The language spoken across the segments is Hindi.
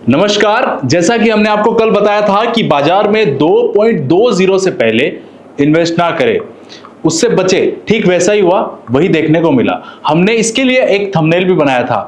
नमस्कार। जैसा कि हमने आपको कल बताया था कि बाजार में 2.20 से पहले इन्वेस्ट ना करें, उससे बचे, ठीक वैसा ही हुआ, वही देखने को मिला। हमने इसके लिए एक थंबनेल भी बनाया था।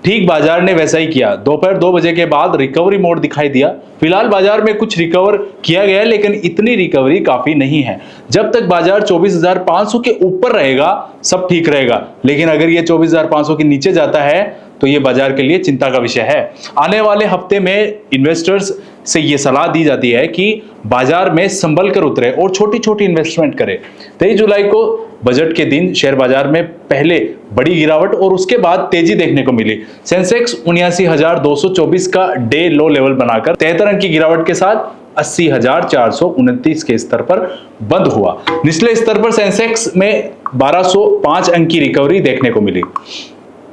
ठीक बाजार ने वैसा ही किया। दोपहर 2 बजे के बाद रिकवरी मोड दिखाई दिया। फिलहाल बाजार में कुछ रिकवर किया गया है, लेकिन इतनी रिकवरी काफी नहीं है। जब तक बाजार 24,500 के ऊपर रहेगा सब ठीक रहेगा, लेकिन अगर ये 24,500 के नीचे जाता है तो ये बाजार के लिए चिंता का विषय है। आने वाले हफ्ते में इन्वेस्टर्स से ये सलाह दी जाती है कि बाजार में संभल कर उतरे और छोटी छोटी इन्वेस्टमेंट करें। 23 जुलाई को बजट के दिन शेयर बाजार में पहले बड़ी गिरावट और उसके बाद तेजी देखने को मिली। सेंसेक्स 79,224 का डे लो लेवल बनाकर 73 अंक की गिरावट के साथ 80,429 के स्तर पर बंद हुआ। निचले स्तर पर सेंसेक्स में 1205 अंक की रिकवरी देखने को मिली।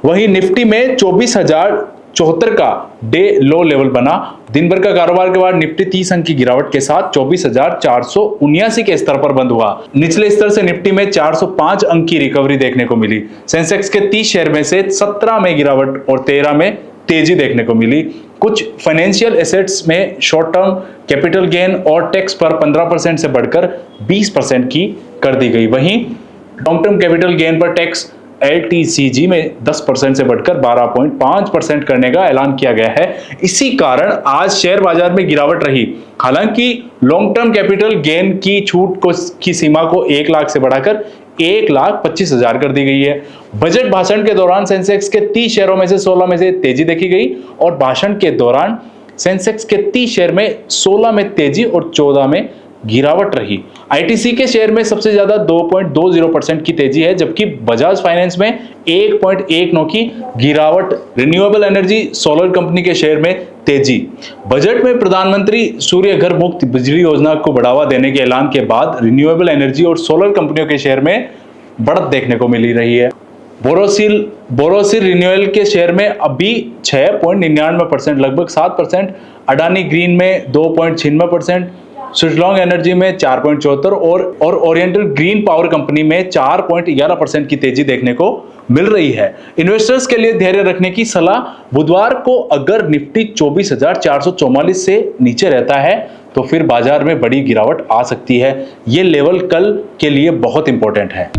वहीं निफ्टी में 24,074 का डे लो लेवल बना। दिन भर का कारोबार के बाद निफ्टी 30 अंक की गिरावट के साथ 24,479 के स्तर पर बंद हुआ। निचले स्तर से निफ्टी में 405 अंक की रिकवरी देखने को मिली। सेंसेक्स के 30 शेयर में से 17 में गिरावट और 13 में तेजी देखने को मिली। कुछ फाइनेंशियल एसेट्स में शॉर्ट टर्म कैपिटल गेन और टैक्स पर 15% से बढ़कर 20% की कर दी गई। वहीं लॉन्ग टर्म कैपिटल गेन पर टैक्स LTCG में 10% से बढ़कर 12.5% करने का ऐलान किया गया है। इसी कारण आज शेयर बाजार में गिरावट रही। हालांकि लॉन्ग टर्म कैपिटल गेन की छूट की सीमा को 1 लाख से बढ़ाकर 1,25,000 कर दी गई है। बजट भाषण के दौरान सेंसेक्स के 30 शेयरों में से 16 में से तेजी देखी गई और भाषण के दौरान सेंसेक्स के 30 शेयर में 16 में तेजी और 14 में गिरावट रही। ITC के शेयर में सबसे ज्यादा 2.20% की तेजी है, जबकि बजाज फाइनेंस में 1.19 की गिरावट। रिन्यूएबल एनर्जी सोलर कंपनी के शेयर में तेजी। बजट में प्रधानमंत्री सूर्य घर मुक्त बिजली योजना को बढ़ावा देने के ऐलान के बाद रिन्यूएबल एनर्जी और सोलर कंपनियों के शेयर में बढ़त देखने को मिली रही है। बोरोसिल रिन्यूएबल के शेयर में अभी 6.99%, लगभग 7%। अडानी ग्रीन में 2.96%, सुजलॉन्ग एनर्जी में 4.74 और ओरिएंटल ग्रीन पावर कंपनी में 4.11% की तेजी देखने को मिल रही है। इन्वेस्टर्स के लिए धैर्य रखने की सलाह। बुधवार को अगर निफ्टी 24,444 से नीचे रहता है तो फिर बाजार में बड़ी गिरावट आ सकती है। ये लेवल कल के लिए बहुत इंपॉर्टेंट है।